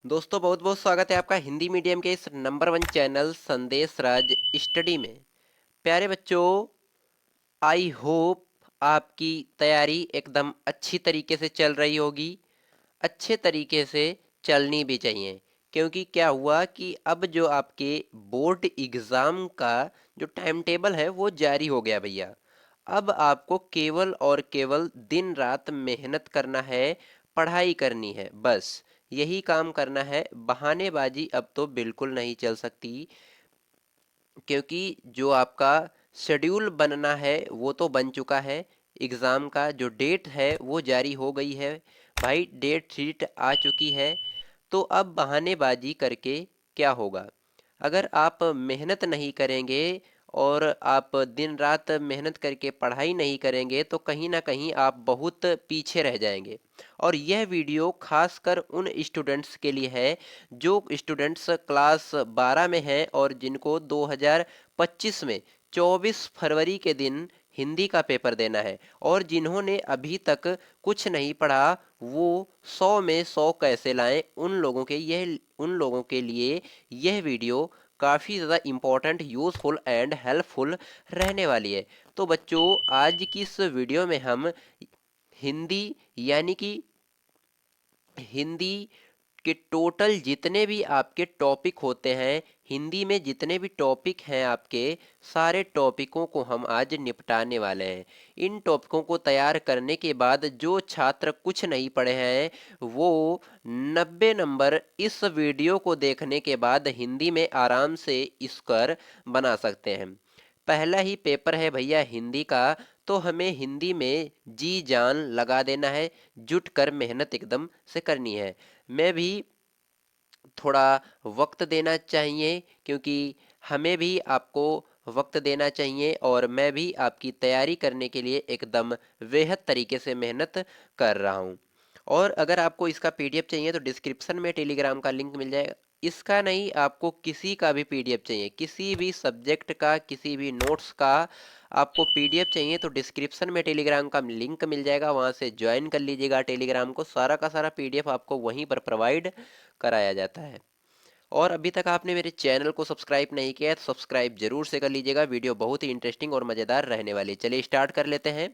दोस्तों बहुत बहुत स्वागत है आपका हिंदी मीडियम के इस नंबर वन चैनल संदेश राज स्टडी में। प्यारे बच्चों, आई होप आपकी तैयारी एकदम अच्छी तरीके से चल रही होगी। अच्छे तरीके से चलनी भी चाहिए, क्योंकि क्या हुआ कि अब जो आपके बोर्ड एग्ज़ाम का जो टाइम टेबल है वो जारी हो गया भैया। अब आपको केवल और केवल दिन रात मेहनत करना है, पढ़ाई करनी है, बस यही काम करना है। बहानेबाजी अब तो बिल्कुल नहीं चल सकती, क्योंकि जो आपका शेड्यूल बनना है वो तो बन चुका है। एग्ज़ाम का जो डेट है वो जारी हो गई है भाई, डेट शीट आ चुकी है। तो अब बहानेबाजी करके क्या होगा? अगर आप मेहनत नहीं करेंगे और आप दिन रात मेहनत करके पढ़ाई नहीं करेंगे तो कहीं ना कहीं आप बहुत पीछे रह जाएंगे। और यह वीडियो खासकर उन स्टूडेंट्स के लिए है जो स्टूडेंट्स क्लास 12 में हैं और जिनको 2025 में 24 फरवरी के दिन हिंदी का पेपर देना है, और जिन्होंने अभी तक कुछ नहीं पढ़ा वो 100 में 100 कैसे लाएं, उन लोगों के लिए यह वीडियो काफ़ी ज़्यादा इम्पोर्टेंट, यूज़फुल एंड हेल्पफुल रहने वाली है। तो बच्चों, आज की इस वीडियो में हम हिंदी यानी कि हिंदी के टोटल जितने भी आपके टॉपिक होते हैं, हिंदी में जितने भी टॉपिक हैं आपके, सारे टॉपिकों को हम आज निपटाने वाले हैं। इन टॉपिकों को तैयार करने के बाद जो छात्र कुछ नहीं पढ़े हैं वो 90 नंबर इस वीडियो को देखने के बाद हिंदी में आराम से स्कोर बना सकते हैं। पहला ही पेपर है भैया हिंदी का, तो हमें हिंदी में जी जान लगा देना है, जुट कर मेहनत एकदम से करनी है। मैं भी थोड़ा वक्त देना चाहिए, क्योंकि हमें भी आपको वक्त देना चाहिए, और मैं भी आपकी तैयारी करने के लिए एकदम बेहद तरीके से मेहनत कर रहा हूँ। और अगर आपको इसका पीडीएफ चाहिए तो डिस्क्रिप्शन में टेलीग्राम का लिंक मिल जाएगा। इसका नहीं, आपको किसी का भी पीडीएफ चाहिए, किसी भी सब्जेक्ट का, किसी भी नोट्स का आपको पीडीएफ चाहिए तो डिस्क्रिप्शन में टेलीग्राम का लिंक मिल जाएगा, वहाँ से ज्वाइन कर लीजिएगा टेलीग्राम को। सारा का सारा पीडीएफ आपको वहीं पर प्रोवाइड कराया जाता है। और अभी तक आपने मेरे चैनल को सब्सक्राइब नहीं किया है तो सब्सक्राइब जरूर से कर लीजिएगा, वीडियो बहुत ही इंटरेस्टिंग और मज़ेदार रहने वाली है। चलिए स्टार्ट कर लेते हैं।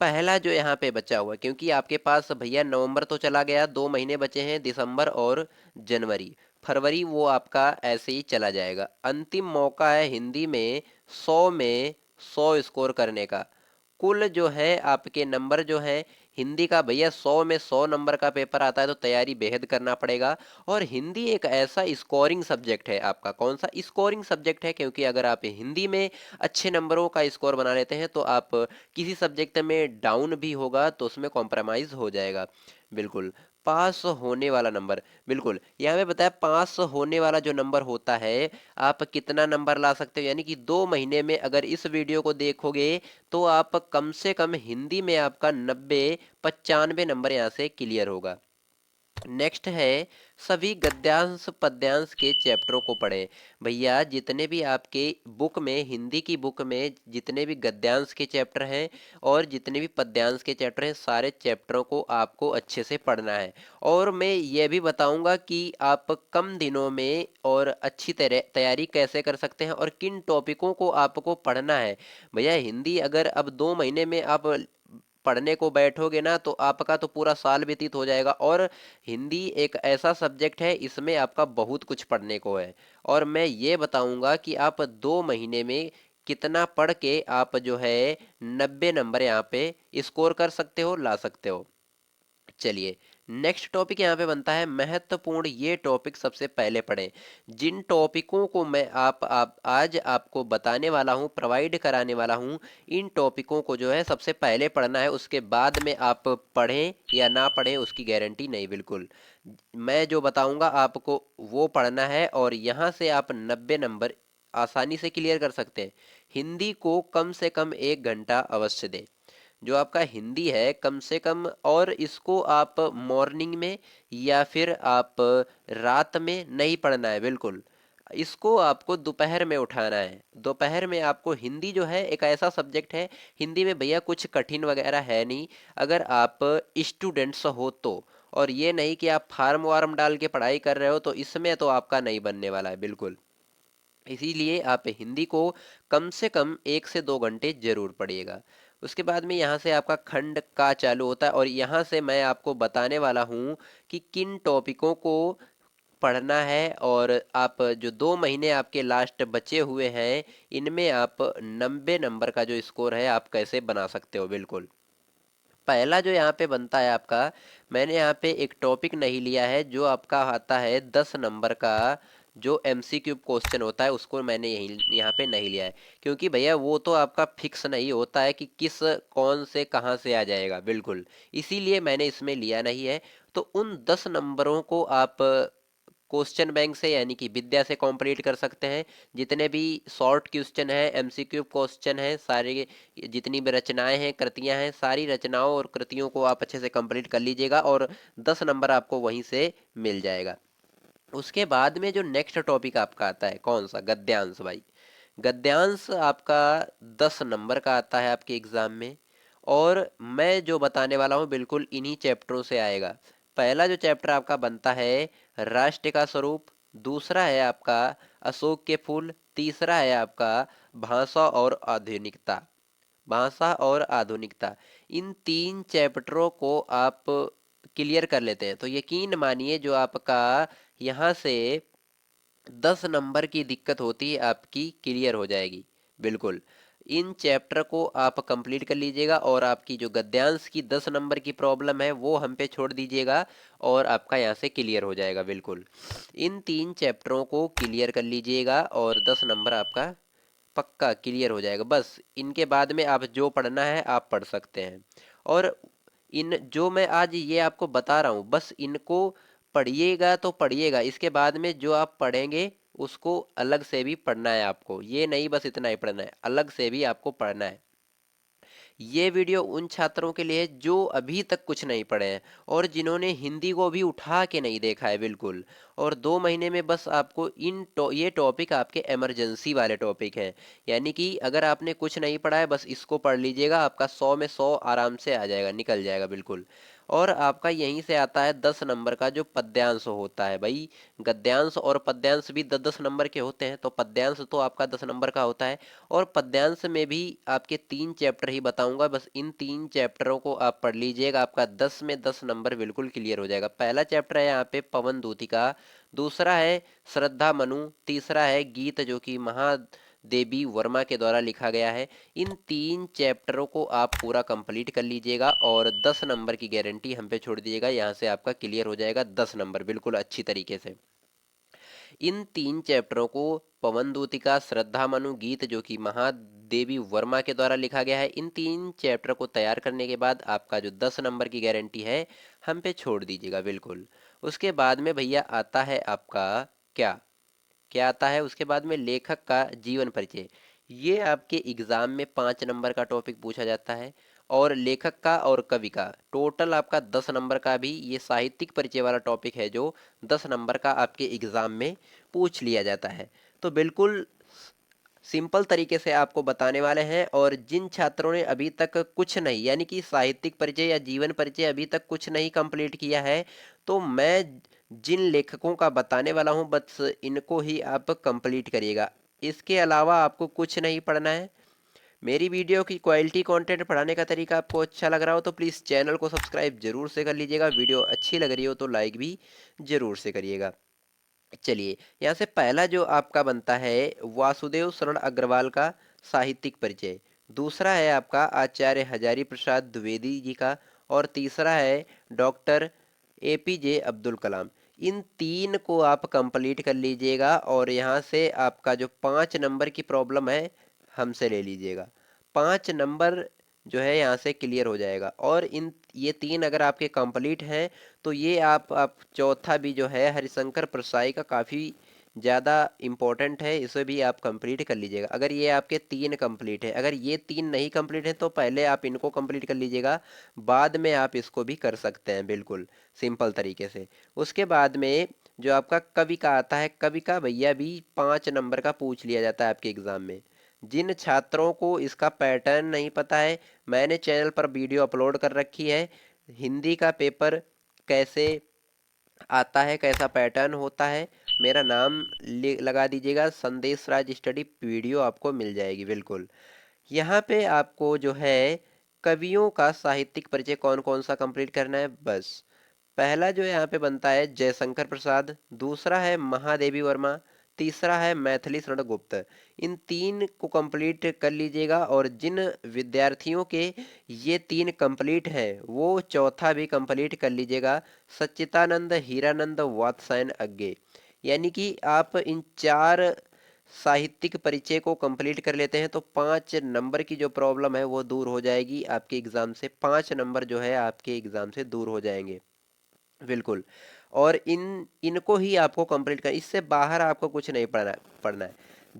पहला जो यहाँ पे बचा हुआ, क्योंकि आपके पास भैया नवंबर तो चला गया, 2 महीने बचे हैं, दिसंबर और जनवरी। फरवरी वो आपका ऐसे ही चला जाएगा। अंतिम मौका है हिंदी में 100 में 100 स्कोर करने का। कुल जो है आपके नंबर जो है हिंदी का भैया, 100 में 100 नंबर का पेपर आता है, तो तैयारी बेहद करना पड़ेगा। और हिंदी एक ऐसा स्कोरिंग सब्जेक्ट है आपका। कौन सा स्कोरिंग सब्जेक्ट है? क्योंकि अगर आप हिंदी में अच्छे नंबरों का स्कोर बना लेते हैं तो आप किसी सब्जेक्ट में डाउन भी होगा तो उसमें कॉम्प्रोमाइज़ हो जाएगा। बिल्कुल पास होने वाला नंबर, बिल्कुल यहाँ पे बताया पास होने वाला जो नंबर होता है, आप कितना नंबर ला सकते हो, यानी कि 2 महीने में अगर इस वीडियो को देखोगे तो आप कम से कम हिंदी में आपका 90 95 नंबर यहाँ से क्लियर होगा। नेक्स्ट है सभी गद्यांश पद्यांश के चैप्टरों को पढ़ें। भैया जितने भी आपके बुक में, हिंदी की बुक में जितने भी गद्यांश के चैप्टर हैं और जितने भी पद्यांश के चैप्टर हैं, सारे चैप्टरों को आपको अच्छे से पढ़ना है। और मैं ये भी बताऊंगा कि आप कम दिनों में और अच्छी तरह तैयारी कैसे कर सकते हैं और किन टॉपिकों को आपको पढ़ना है। भैया हिंदी अगर अब 2 महीने में आप पढ़ने को बैठोगे ना तो आपका तो पूरा साल व्यतीत हो जाएगा। और हिंदी एक ऐसा सब्जेक्ट है, इसमें आपका बहुत कुछ पढ़ने को है। और मैं ये बताऊंगा कि आप 2 महीने में कितना पढ़ के आप जो है 90 नंबर यहाँ पे स्कोर कर सकते हो, ला सकते हो। चलिए नेक्स्ट टॉपिक यहाँ पे बनता है महत्वपूर्ण। ये टॉपिक सबसे पहले पढ़ें। जिन टॉपिकों को मैं आज आपको बताने वाला हूँ, प्रोवाइड कराने वाला हूँ, इन टॉपिकों को जो है सबसे पहले पढ़ना है। उसके बाद में आप पढ़ें या ना पढ़ें उसकी गारंटी नहीं, बिल्कुल मैं जो बताऊंगा आपको वो पढ़ना है, और यहाँ से आप 90 नंबर आसानी से क्लियर कर सकते हैं। हिंदी को कम से कम 1 घंटा अवश्य दें। जो आपका हिंदी है कम से कम, और इसको आप मॉर्निंग में या फिर आप रात में नहीं पढ़ना है, बिल्कुल इसको आपको दोपहर में उठाना है। दोपहर में आपको हिंदी जो है एक ऐसा सब्जेक्ट है, हिंदी में भैया कुछ कठिन वगैरह है नहीं। अगर आप स्टूडेंट्स हो तो, और ये नहीं कि आप फार्म वार्म डाल के पढ़ाई कर रहे हो तो इसमें तो आपका नहीं बनने वाला है बिल्कुल। इसीलिए आप हिंदी को कम से कम 1 से 2 घंटे जरूर पढ़िएगा। उसके बाद में यहाँ से आपका खंड का चालू होता है और यहाँ से मैं आपको बताने वाला हूँ कि किन टॉपिकों को पढ़ना है। और आप जो 2 महीने आपके लास्ट बचे हुए हैं इनमें आप 90 नंबर का जो स्कोर है आप कैसे बना सकते हो बिल्कुल। पहला जो यहाँ पे बनता है आपका, मैंने यहाँ पे एक टॉपिक नहीं लिया है जो आपका आता है 10 नंबर का, जो एमसीक्यू क्वेश्चन होता है उसको मैंने यही यहाँ पे नहीं लिया है। क्योंकि भैया वो तो आपका फिक्स नहीं होता है कि किस कौन से कहाँ से आ जाएगा बिल्कुल, इसीलिए मैंने इसमें लिया नहीं है। तो उन 10 नंबरों को आप क्वेश्चन बैंक से यानी कि विद्या से कंप्लीट कर सकते हैं। जितने भी शॉर्ट क्वेश्चन है, एमसीक्यू क्वेश्चन है, सारे जितनी भी रचनाएं हैं, कृतियां हैं, सारी रचनाओं और कृतियों को आप अच्छे से कंप्लीट कर लीजिएगा और 10 नंबर आपको वहीं से मिल जाएगा। उसके बाद में जो नेक्स्ट टॉपिक आपका आता है कौन सा, गद्यांश भाई। गद्यांश आपका 10 नंबर का आता है आपके एग्जाम में। और मैं जो बताने वाला हूँ बिल्कुल इन्हीं चैप्टरों से आएगा। पहला जो चैप्टर आपका बनता है राष्ट्र का स्वरूप, दूसरा है आपका अशोक के फूल, तीसरा है आपका भाषा और आधुनिकता। भाषा और आधुनिकता, इन 3 चैप्टरों को आप क्लियर कर लेते हैं तो यकीन मानिए जो आपका यहाँ से 10 नंबर की दिक्कत होती है आपकी क्लियर हो जाएगी बिल्कुल। इन चैप्टर को आप कंप्लीट कर लीजिएगा और आपकी जो गद्यांश की 10 नंबर की प्रॉब्लम है वो हम पे छोड़ दीजिएगा और आपका यहाँ से क्लियर हो जाएगा बिल्कुल। इन 3 चैप्टरों को क्लियर कर लीजिएगा और 10 नंबर आपका पक्का क्लियर हो जाएगा। बस इनके बाद में आप जो पढ़ना है आप पढ़ सकते हैं। और इन जो मैं आज ये आपको बता रहा हूँ बस इनको पढ़िएगा तो पढ़िएगा, इसके बाद में जो आप पढ़ेंगे उसको अलग से भी पढ़ना है आपको, ये नहीं बस इतना ही पढ़ना है, अलग से भी आपको पढ़ना है। ये वीडियो उन छात्रों के लिए है जो अभी तक कुछ नहीं पढ़े हैं और जिन्होंने हिंदी को भी उठा के नहीं देखा है बिल्कुल। और 2 महीने में बस आपको ये टॉपिक आपके इमरजेंसी वाले टॉपिक हैं। यानी कि अगर आपने कुछ नहीं पढ़ा है बस इसको पढ़ लीजिएगा, आपका 100 में 100 आराम से आ जाएगा, निकल जाएगा बिल्कुल। और आपका यहीं से आता है 10 नंबर का जो पद्यांश होता है भाई। गद्यांश और पद्यांश भी 10 10 नंबर के होते हैं, तो पद्यांश तो आपका 10 नंबर का होता है। और पद्यांश में भी आपके 3 चैप्टर ही बताऊंगा, बस इन 3 चैप्टरों को आप पढ़ लीजिएगा, आपका 10 में 10 नंबर बिल्कुल क्लियर हो जाएगा। पहला चैप्टर है यहाँ पे पवन दूतिका, दूसरा है श्रद्धा मनु, तीसरा है गीत जो कि महादेवी वर्मा के द्वारा लिखा गया है। इन 3 चैप्टरों को आप पूरा कंप्लीट कर लीजिएगा और 10 नंबर की गारंटी हम पे छोड़ दीजिएगा, यहाँ से आपका क्लियर हो जाएगा 10 नंबर बिल्कुल अच्छी तरीके से। इन 3 चैप्टरों को, पवन दूतिका, श्रद्धा मनु, गीत जो कि महादेवी वर्मा के द्वारा लिखा गया है, इन 3 चैप्टर को तैयार करने के बाद आपका जो 10 नंबर की गारंटी है हम पे छोड़ दीजिएगा बिल्कुल। उसके बाद में भैया आता है आपका क्या क्या आता है उसके बाद में, लेखक का जीवन परिचय। ये आपके एग्जाम में 5 नंबर का टॉपिक पूछा जाता है। और लेखक का और कवि का टोटल आपका 10 नंबर का भी ये साहित्यिक परिचय वाला टॉपिक है जो 10 नंबर का आपके एग्जाम में पूछ लिया जाता है। तो बिल्कुल सिंपल तरीके से आपको बताने वाले हैं। और जिन छात्रों ने अभी तक कुछ नहीं यानी कि साहित्यिक परिचय या जीवन परिचय अभी तक कुछ नहीं कंप्लीट किया है, तो मैं जिन लेखकों का बताने वाला हूं बस इनको ही आप कंप्लीट करिएगा। इसके अलावा आपको कुछ नहीं पढ़ना है। मेरी वीडियो की क्वालिटी कंटेंट पढ़ाने का तरीका आपको अच्छा लग रहा हो तो प्लीज़ चैनल को सब्सक्राइब जरूर से कर लीजिएगा, वीडियो अच्छी लग रही हो तो लाइक भी जरूर से करिएगा। चलिए, यहाँ से पहला जो आपका बनता है वासुदेव शरण अग्रवाल का साहित्यिक परिचय, दूसरा है आपका आचार्य हजारी प्रसाद द्विवेदी जी का, और तीसरा है डॉक्टर एपीजे अब्दुल कलाम। इन 3 को आप कंप्लीट कर लीजिएगा और यहाँ से आपका जो 5 नंबर की प्रॉब्लम है हमसे ले लीजिएगा। 5 नंबर जो है यहाँ से क्लियर हो जाएगा। और इन ये 3 अगर आपके कंप्लीट हैं तो ये आप चौथा भी जो है हरिशंकर प्रसाई का काफ़ी ज़्यादा इम्पोर्टेंट है, इसे भी आप कंप्लीट कर लीजिएगा। अगर ये आपके 3 कंप्लीट है, अगर ये 3 नहीं कंप्लीट है तो पहले आप इनको कंप्लीट कर लीजिएगा, बाद में आप इसको भी कर सकते हैं बिल्कुल सिंपल तरीके से। उसके बाद में जो आपका कवि का आता है, कवि का भैया भी 5 नंबर का पूछ लिया जाता है आपके एग्ज़ाम में। जिन छात्रों को इसका पैटर्न नहीं पता है, मैंने चैनल पर वीडियो अपलोड कर रखी है। हिंदी का पेपर कैसे आता है, कैसा पैटर्न होता है, मेरा नाम लगा दीजिएगा, संदेश राज स्टडी, वीडियो आपको मिल जाएगी बिल्कुल। यहाँ पे आपको जो है कवियों का साहित्यिक परिचय कौन कौन सा कंप्लीट करना है। बस पहला जो यहाँ पे बनता है जयशंकर प्रसाद, दूसरा है महादेवी वर्मा, तीसरा है मैथिली शरण गुप्त। इन तीन को कंप्लीट कर लीजिएगा, और जिन विद्यार्थियों के ये तीन कंप्लीट हैं वो चौथा भी कंप्लीट कर लीजिएगा, सच्चिदानंद हीरानंद वात्स्यायन अज्ञे। यानी कि आप इन चार साहित्यिक परिचय को कंप्लीट कर लेते हैं तो 5 नंबर की जो प्रॉब्लम है वो दूर हो जाएगी आपके एग्जाम से, 5 नंबर जो है आपके एग्जाम से दूर हो जाएंगे बिल्कुल। और इनको ही आपको कंप्लीट कर, इससे बाहर आपको कुछ नहीं पढ़ना है।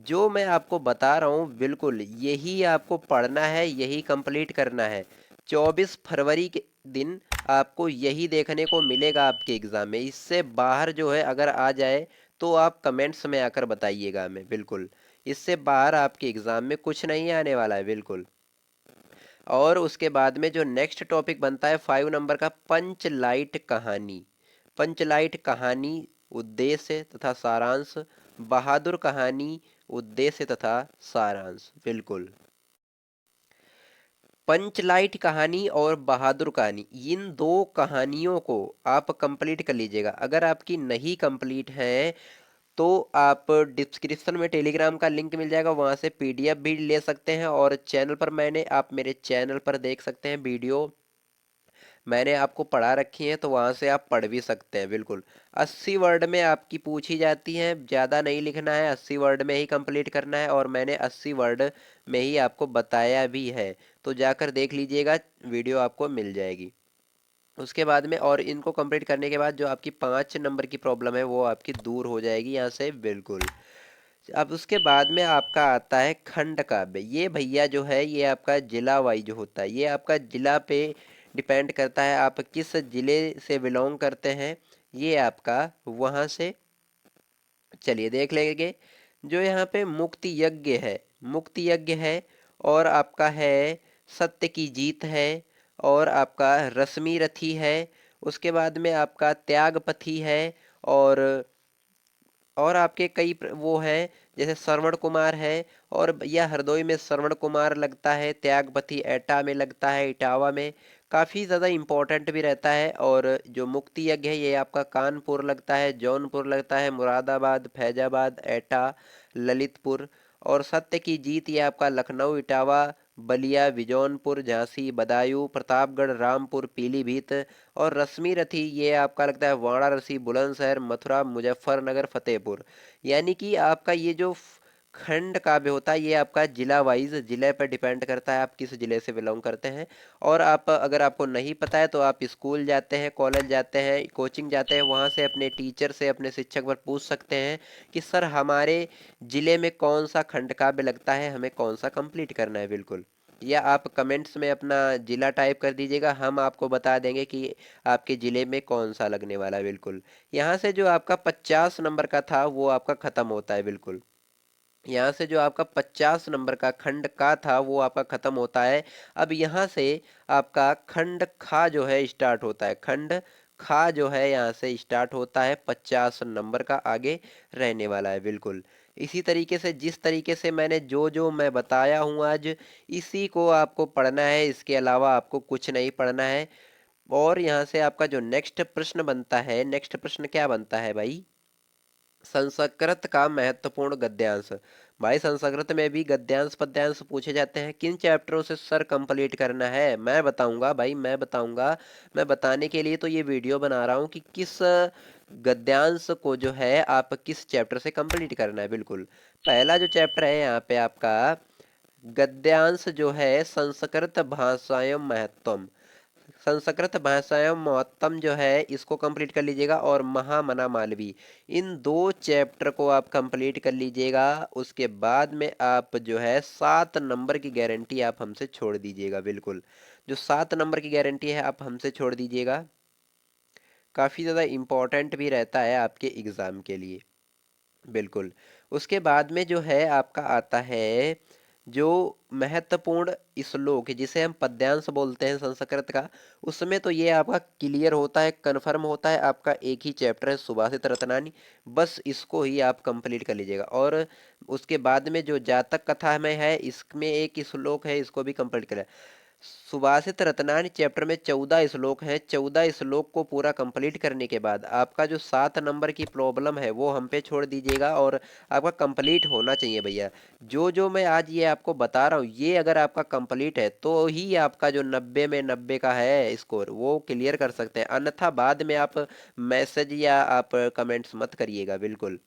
जो मैं आपको बता रहा हूँ बिल्कुल यही आपको पढ़ना है, यही कंप्लीट करना है। 24 फरवरी के दिन आपको यही देखने को मिलेगा आपके एग्जाम में। इससे बाहर जो है अगर आ जाए तो आप कमेंट्स में आकर बताइएगा हमें बिल्कुल। इससे बाहर आपके एग्जाम में कुछ नहीं आने वाला है बिल्कुल। और उसके बाद में जो नेक्स्ट टॉपिक बनता है 5 नंबर का, पंचलाइट कहानी। पंचलाइट कहानी, उद्देश्य तथा सारांश, बहादुर कहानी, उद्देश्य तथा सारांश बिल्कुल। पंचलाइट कहानी और बहादुर कहानी, इन दो कहानियों को आप कंप्लीट कर लीजिएगा। अगर आपकी नहीं कंप्लीट है तो आप डिस्क्रिप्शन में टेलीग्राम का लिंक मिल जाएगा, वहां से पीडीएफ भी ले सकते हैं, और चैनल पर आप मेरे चैनल पर देख सकते हैं वीडियो मैंने आपको पढ़ा रखी है, तो वहां से आप पढ़ भी सकते हैं बिल्कुल। 80 वर्ड में आपकी पूछी जाती है, ज़्यादा नहीं लिखना है, 80 वर्ड में ही कंप्लीट करना है, और मैंने 80 वर्ड में ही आपको बताया भी है, तो जाकर देख लीजिएगा, वीडियो आपको मिल जाएगी। उसके बाद में और इनको कंप्लीट करने के बाद जो आपकी 5 नंबर की प्रॉब्लम है वो आपकी दूर हो जाएगी यहाँ से बिल्कुल। अब उसके बाद में आपका आता है खंड काव्य। ये भैया जो है ये आपका जिला वाइज होता है, ये आपका जिला पे डिपेंड करता है, आप किस जिले से बिलोंग करते हैं, ये आपका वहाँ से। चलिए देख लेंगे। जो यहाँ पे मुक्ति यज्ञ है, मुक्ति यज्ञ है, और आपका है सत्य की जीत है, और आपका रश्मि रथी है। उसके बाद में आपका त्यागपथी है, और आपके कई वो है, जैसे श्रवण कुमार है, और यह हरदोई में श्रवण कुमार लगता है, त्यागपति एटा में लगता है, इटावा में काफ़ी ज़्यादा इम्पोर्टेंट भी रहता है। और जो मुक्ति यज्ञ है ये आपका कानपुर लगता है, जौनपुर लगता है, मुरादाबाद, फैजाबाद, एटा, ललितपुर। और सत्य की जीत ये आपका लखनऊ, इटावा, बलिया, बिजौनपुर, झांसी, बदायूं, प्रतापगढ़, रामपुर, पीलीभीत। और रश्मि रथी ये आपका लगता है वाराणसी, बुलंदशहर, मथुरा, मुजफ्फरनगर, फतेहपुर। यानी कि आपका ये जो खंड काव्य होता है ये आपका जिला वाइज, जिले पर डिपेंड करता है आप किस जिले से बिलोंग करते हैं। और आप अगर आपको नहीं पता है तो आप स्कूल जाते हैं, कॉलेज जाते हैं, कोचिंग जाते हैं, वहाँ से अपने टीचर से, अपने शिक्षक पर पूछ सकते हैं कि सर हमारे जिले में कौन सा खंड काव्य लगता है, हमें कौन सा कंप्लीट करना है बिल्कुल। या आप कमेंट्स में अपना जिला टाइप कर दीजिएगा, हम आपको बता देंगे कि आपके ज़िले में कौन सा लगने वाला है बिल्कुल। यहाँ से जो आपका 50 नंबर का था वो आपका ख़त्म होता है बिल्कुल। यहाँ से जो आपका 50 नंबर का खंड का था वो आपका ख़त्म होता है। अब यहाँ से आपका खंड खा जो है स्टार्ट होता है, खंड खा जो है यहाँ से स्टार्ट होता है, 50 नंबर का आगे रहने वाला है बिल्कुल। इसी तरीके से जिस तरीके से मैंने जो जो मैं बताया हूँ आज, इसी को आपको पढ़ना है, इसके अलावा आपको कुछ नहीं पढ़ना है। और यहाँ से आपका जो नेक्स्ट प्रश्न बनता है, नेक्स्ट प्रश्न क्या बनता है भाई, संस्कृत का महत्वपूर्ण गद्यांश। भाई संस्कृत में भी गद्यांश पद्यांश पूछे जाते हैं, किन चैप्टरों से सर कंप्लीट करना है मैं बताऊंगा भाई, मैं बताऊंगा। मैं बताने के लिए तो ये वीडियो बना रहा हूँ कि किस गद्यांश को जो है आप किस चैप्टर से कंप्लीट करना है बिल्कुल। पहला जो चैप्टर है यहाँ पे आपका गद्यांश जो है संस्कृत भाषायां महत्वम, संस्कृत भाषायां महत्तम जो है इसको कंप्लीट कर लीजिएगा, और महामना मालवी, इन दो चैप्टर को आप कंप्लीट कर लीजिएगा। उसके बाद में आप जो है 7 नंबर की गारंटी आप हमसे छोड़ दीजिएगा बिल्कुल। जो 7 नंबर की गारंटी है आप हमसे छोड़ दीजिएगा, काफ़ी ज़्यादा इम्पोर्टेंट भी रहता है आपके एग्ज़ाम के लिए बिल्कुल। उसके बाद में जो है आपका आता है जो महत्वपूर्ण श्लोक है जिसे हम पद्यांश बोलते हैं संस्कृत का, उसमें तो ये आपका क्लियर होता है, कन्फर्म होता है। आपका एक ही चैप्टर है सुभाषित रत्नानी, बस इसको ही आप कंप्लीट कर लीजिएगा। और उसके बाद में जो जातक कथा में है, इसमें एक श्लोक है, इसको भी कंप्लीट करें। सुभाषित रत्नानी चैप्टर में 14 श्लोक हैं। 14 श्लोक को पूरा कंप्लीट करने के बाद आपका जो 7 नंबर की प्रॉब्लम है वो हम पे छोड़ दीजिएगा, और आपका कंप्लीट होना चाहिए भैया। जो जो मैं आज ये आपको बता रहा हूँ, ये अगर आपका कंप्लीट है तो ही आपका जो 90 में 90 का है स्कोर वो क्लियर कर सकते हैं, अन्यथा बाद में आप मैसेज या आप कमेंट्स मत करिएगा बिल्कुल।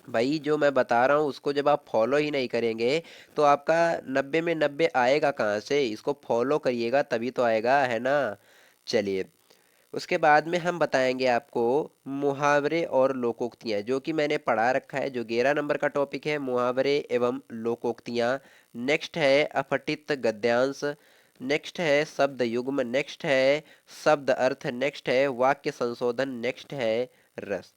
भाई जो मैं बता रहा हूँ उसको जब आप फॉलो ही नहीं करेंगे तो आपका 90 में 90 आएगा कहाँ से? इसको फॉलो करिएगा तभी तो आएगा, है ना। चलिए, उसके बाद में हम बताएंगे आपको मुहावरे और लोकोक्तियाँ, जो कि मैंने पढ़ा रखा है। जो 11 नंबर का टॉपिक है मुहावरे एवं लोकोक्तियाँ। नेक्स्ट है अपठित गद्यांश। नेक्स्ट है शब्द युग्म। नेक्स्ट है शब्द अर्थ। नेक्स्ट है वाक्य संशोधन। नेक्स्ट है रस।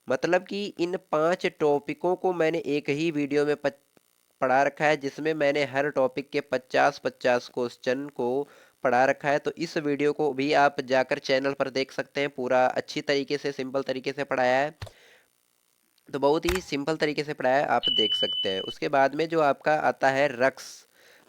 मतलब कि इन 5 टॉपिकों को मैंने एक ही वीडियो में पढ़ा रखा है, जिसमें मैंने हर टॉपिक के 50-50 क्वेश्चन को पढ़ा रखा है। तो इस वीडियो को भी आप जाकर चैनल पर देख सकते हैं, पूरा अच्छी तरीके से सिंपल तरीके से पढ़ाया है। तो बहुत ही सिंपल तरीके से पढ़ाया है, आप देख सकते हैं। उसके बाद में जो आपका आता है रस।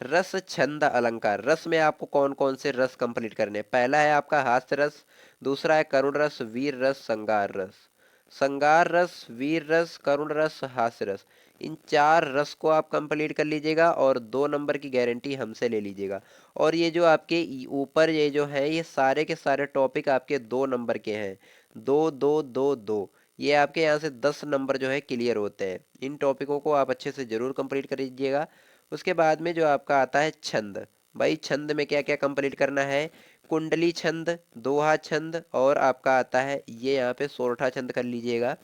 रस छंद अलंकार। रस में आपको कौन कौन से रस कंप्लीट करने हैं? पहला है आपका हास्य रस, दूसरा है करुण रस, वीर रस, श्रृंगार रस। श्रृंगार रस, वीर रस, करुण रस, हास्य रस, इन 4 रस को आप कंप्लीट कर लीजिएगा और 2 नंबर की गारंटी हमसे ले लीजिएगा। और ये जो आपके ऊपर ये जो है, ये सारे के सारे टॉपिक आपके 2 नंबर के हैं। 2 2 2 2, ये आपके यहाँ से 10 नंबर जो है क्लियर होते हैं। इन टॉपिकों को आप अच्छे से जरूर कंप्लीट कर लीजिएगा। उसके बाद में जो आपका आता है छंद। भाई छंद में क्या क्या कंप्लीट करना है? कुंडली छंद, दोहा छंद, और आपका आता है ये यहाँ पे सोरठा छंद कर लीजिएगा।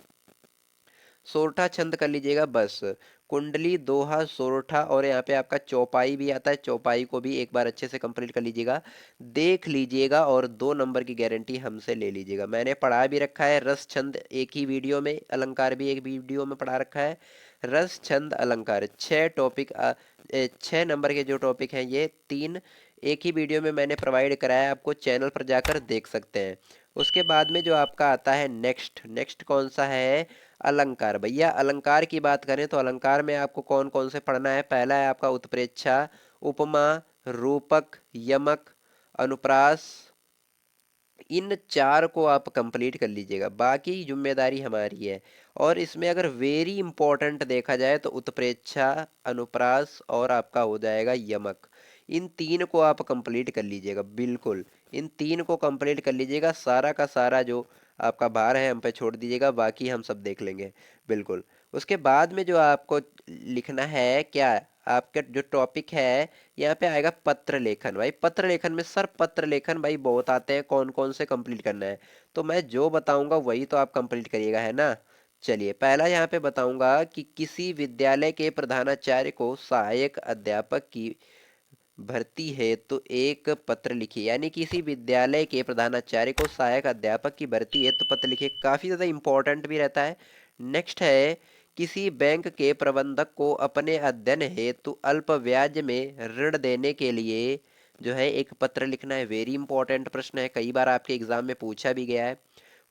सोरठा छंद कर लीजिएगा बस। कुंडली, दोहा, सोरठा, और यहाँ पे आपका चौपाई भी आता है, चौपाई को भी एक बार अच्छे से कंप्लीट कर लीजिएगा, देख लीजिएगा, और 2 नंबर की गारंटी हमसे ले लीजिएगा। मैंने पढ़ा भी रखा है रस छंद एक ही वीडियो में, अलंकार भी एक वीडियो में पढ़ा रखा है। रस छंद अलंकार 6 टॉपिक, 6 नंबर के जो टॉपिक हैं ये 3 एक ही वीडियो में मैंने प्रोवाइड कराया है, आपको चैनल पर जाकर देख सकते हैं। उसके बाद में जो आपका आता है नेक्स्ट। नेक्स्ट कौन सा है? अलंकार। भैया अलंकार की बात करें तो अलंकार में आपको कौन कौन से पढ़ना है? पहला है आपका उत्प्रेक्षा, उपमा, रूपक, यमक, अनुप्रास। इन 4 को आप कंप्लीट कर लीजिएगा, बाकी जिम्मेदारी हमारी है। और इसमें अगर वेरी इंपॉर्टेंट देखा जाए तो उत्प्रेक्षा, अनुप्रास, और आपका हो जाएगा यमक। इन 3 को आप कंप्लीट कर लीजिएगा बिल्कुल। इन 3 को कंप्लीट कर लीजिएगा, सारा का सारा जो आपका भार है हम पे छोड़ दीजिएगा, बाकी हम सब देख लेंगे बिल्कुल। उसके बाद में जो आपको लिखना है क्या, आपका जो टॉपिक है यहाँ पे आएगा पत्र लेखन। भाई पत्र लेखन में सर, पत्र लेखन भाई बहुत आते हैं, कौन कौन से कंप्लीट करना है? तो मैं जो बताऊंगा वही तो आप कंप्लीट करिएगा, है ना। चलिए, पहला यहाँ पे बताऊंगा कि किसी विद्यालय के प्रधानाचार्य को सहायक अध्यापक की भर्ती है तो एक पत्र लिखिए। यानी किसी विद्यालय के प्रधानाचार्य को सहायक अध्यापक की भर्ती है तो पत्र लिखिए, काफी ज्यादा इंपॉर्टेंट भी रहता है। नेक्स्ट है किसी बैंक के प्रबंधक को अपने अध्ययन हेतु अल्प ब्याज में ऋण देने के लिए जो है एक पत्र लिखना है। वेरी इंपॉर्टेंट प्रश्न है, कई बार आपके एग्जाम में पूछा भी गया है।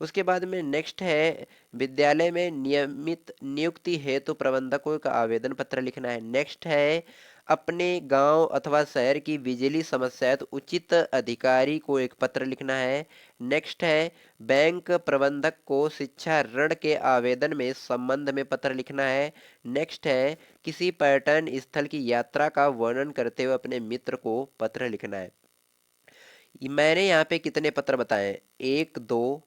उसके बाद में नेक्स्ट है विद्यालय में नियमित नियुक्ति हेतु प्रबंधकों का आवेदन पत्र लिखना है। नेक्स्ट है अपने गांव अथवा शहर की बिजली समस्या है तो उचित अधिकारी को एक पत्र लिखना है। नेक्स्ट है बैंक प्रबंधक को शिक्षा ऋण के आवेदन में संबंध में पत्र लिखना है। नेक्स्ट है किसी पर्यटन स्थल की यात्रा का वर्णन करते हुए अपने मित्र को पत्र लिखना है। मैंने यहाँ पे कितने पत्र बताए हैं? 1 2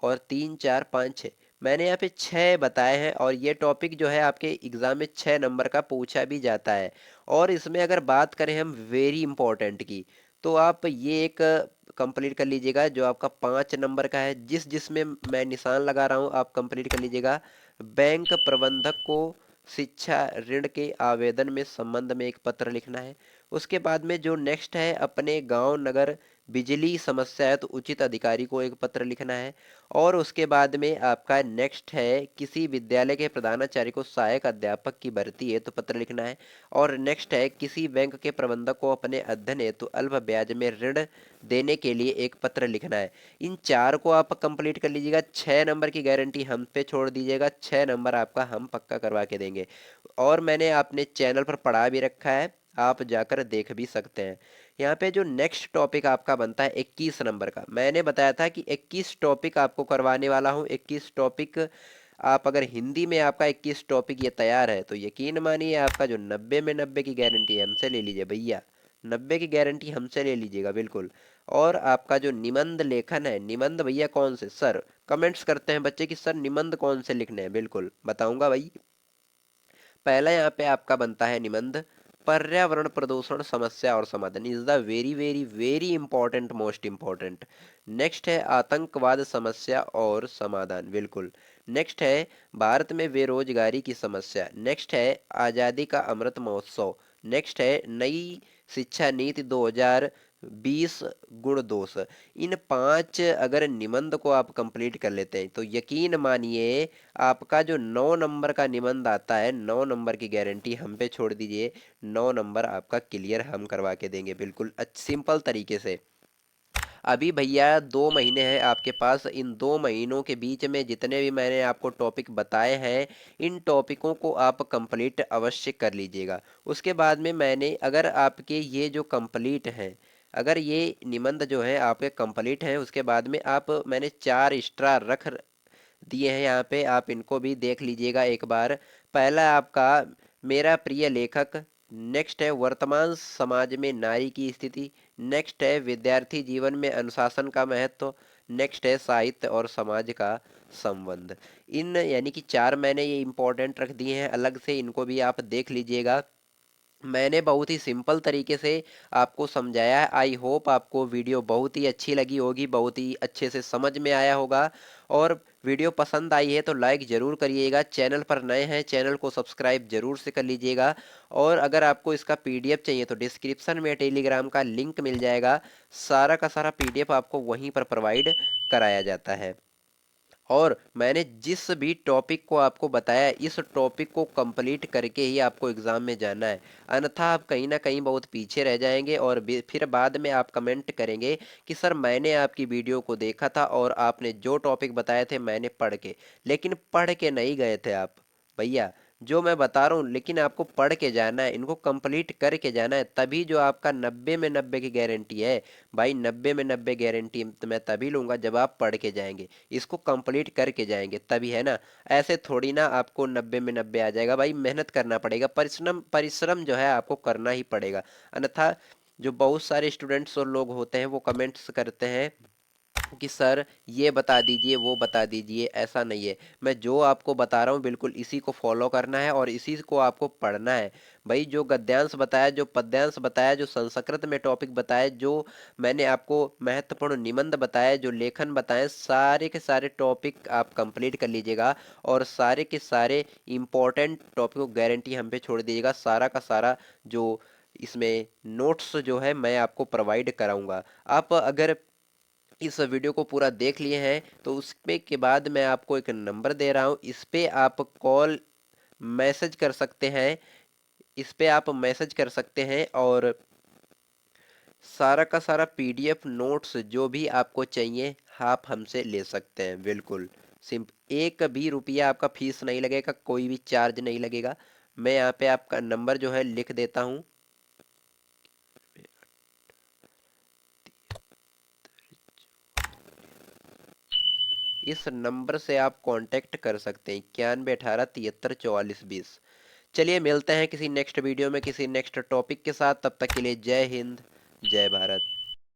और 3 4 5 6, मैंने यहाँ पे 6 बताए हैं। और ये टॉपिक जो है आपके एग्जाम में 6 नंबर का पूछा भी जाता है। और इसमें अगर बात करें हम वेरी इंपॉर्टेंट की, तो आप ये एक कंप्लीट कर लीजिएगा जो आपका 5 नंबर का है, जिसमें मैं निशान लगा रहा हूँ आप कंप्लीट कर लीजिएगा। बैंक प्रबंधक को शिक्षा ऋण के आवेदन में संबंध में एक पत्र लिखना है। उसके बाद में जो नेक्स्ट है अपने गांव नगर बिजली समस्या है तो उचित अधिकारी को एक पत्र लिखना है। और उसके बाद में आपका नेक्स्ट है, किसी विद्यालय के प्रधानाचार्य को सहायक अध्यापक की भर्ती है तो पत्र लिखना है। और नेक्स्ट है, किसी बैंक के प्रबंधक को अपने अध्ययन हेतु अल्प ब्याज में ऋण देने के लिए एक पत्र लिखना है। इन चार को आप कंप्लीट कर लीजिएगा। 6 नंबर की गारंटी हम पे छोड़ दीजिएगा, 6 नंबर आपका हम पक्का करवा के देंगे। और मैंने अपने चैनल पर पढ़ा भी रखा है, आप जाकर देख भी सकते हैं। यहाँ पे जो नेक्स्ट टॉपिक आपका बनता है 21 नंबर का, मैंने बताया था कि 21 टॉपिक आपको करवाने वाला हूँ। 21 टॉपिक आप अगर हिंदी में आपका 21 टॉपिक ये तैयार है तो यकीन मानिए आपका जो 90 में 90 की गारंटी है हमसे ले लीजिए भैया, 90 की गारंटी हमसे ले लीजिएगा बिल्कुल। और आपका जो निबंध लेखन है, निबंध भैया कौन से सर, कमेंट्स करते हैं बच्चे कि सर निबंध कौन से लिखने हैं, बिल्कुल बताऊंगा भाई। पहला यहाँ पे आपका बनता है निबंध, पर्यावरण प्रदूषण समस्या और समाधान, is the very very very important, most important. Next है आतंकवाद समस्या और समाधान, बिल्कुल। नेक्स्ट है भारत में बेरोजगारी की समस्या। नेक्स्ट है आजादी का अमृत महोत्सव। नेक्स्ट है नई शिक्षा नीति 2020 गुण दोष। इन 5 अगर निबंध को आप कंप्लीट कर लेते हैं तो यकीन मानिए आपका जो 9 नंबर का निबंध आता है, 9 नंबर की गारंटी हम पे छोड़ दीजिए, 9 नंबर आपका क्लियर हम करवा के देंगे बिल्कुल सिंपल तरीके से। अभी भैया 2 महीने हैं आपके पास, इन 2 महीनों के बीच में जितने भी मैंने आपको टॉपिक बताए हैं, इन टॉपिकों को आप कंप्लीट अवश्य कर लीजिएगा। उसके बाद में मैंने, अगर आपके ये जो कंप्लीट हैं, अगर ये निबंध जो है आपके कंप्लीट हैं, उसके बाद में आप, मैंने 4 रख दिए हैं यहाँ पे, आप इनको भी देख लीजिएगा एक बार। पहला आपका मेरा प्रिय लेखक। नेक्स्ट है वर्तमान समाज में नारी की स्थिति। नेक्स्ट है विद्यार्थी जीवन में अनुशासन का महत्व। नेक्स्ट है साहित्य और समाज का संबंध। इन यानी कि 4 मैंने ये इंपॉर्टेंट रख दिए हैं अलग से, इनको भी आप देख लीजिएगा। मैंने बहुत ही सिंपल तरीके से आपको समझाया है। आई होप आपको वीडियो बहुत ही अच्छी लगी होगी, बहुत ही अच्छे से समझ में आया होगा। और वीडियो पसंद आई है तो लाइक ज़रूर करिएगा, चैनल पर नए हैं चैनल को सब्सक्राइब जरूर से कर लीजिएगा। और अगर आपको इसका पीडीएफ चाहिए तो डिस्क्रिप्शन में टेलीग्राम का लिंक मिल जाएगा, सारा का सारा पीडीएफ आपको वहीं पर प्रोवाइड कराया जाता है। और मैंने जिस भी टॉपिक को आपको बताया, इस टॉपिक को कंप्लीट करके ही आपको एग्ज़ाम में जाना है, अन्यथा आप कहीं ना कहीं बहुत पीछे रह जाएंगे। और फिर बाद में आप कमेंट करेंगे कि सर मैंने आपकी वीडियो को देखा था और आपने जो टॉपिक बताए थे मैंने पढ़ के, लेकिन पढ़ के नहीं गए थे आप भैया। जो मैं बता रहा हूँ, लेकिन आपको पढ़ के जाना है, इनको कंप्लीट करके जाना है, तभी जो आपका 90 में 90 की गारंटी है भाई, 90 में 90 गारंटी तो मैं तभी लूंगा जब आप पढ़ के जाएंगे, इसको कंप्लीट करके जाएंगे तभी, है ना। ऐसे थोड़ी ना आपको 90 में 90 आ जाएगा भाई, मेहनत करना पड़ेगा, परिश्रम परिश्रम जो है आपको करना ही पड़ेगा। अन्यथा जो बहुत सारे स्टूडेंट्स और लोग होते हैं वो कमेंट्स करते हैं कि सर ये बता दीजिए वो बता दीजिए, ऐसा नहीं है। मैं जो आपको बता रहा हूँ बिल्कुल इसी को फॉलो करना है और इसी को आपको पढ़ना है भाई। जो गद्यांश बताया, जो पद्यांश बताया, जो संस्कृत में टॉपिक बताया, जो मैंने आपको महत्वपूर्ण निबंध बताया, जो लेखन बताए, सारे के सारे टॉपिक आप कंप्लीट कर लीजिएगा। और सारे के सारे इम्पोर्टेंट टॉपिक को गारंटी हम पे छोड़ दीजिएगा, सारा का सारा जो इसमें नोट्स जो है मैं आपको प्रोवाइड कराऊंगा। आप अगर इस वीडियो को पूरा देख लिए हैं तो उसपे के बाद मैं आपको एक नंबर दे रहा हूँ, इस पे आप कॉल मैसेज कर सकते हैं, इस पे आप मैसेज कर सकते हैं। और सारा का सारा पीडीएफ नोट्स जो भी आपको चाहिए आप हमसे ले सकते हैं, बिल्कुल सिंप एक भी रुपया आपका फीस नहीं लगेगा, कोई भी चार्ज नहीं लगेगा। मैं यहाँ पे आपका नंबर जो है लिख देता हूँ। इस नंबर से आप कांटेक्ट कर सकते हैं, 9118734420। चलिए मिलते हैं किसी नेक्स्ट वीडियो में किसी नेक्स्ट टॉपिक के साथ, तब तक के लिए जय हिंद, जय भारत।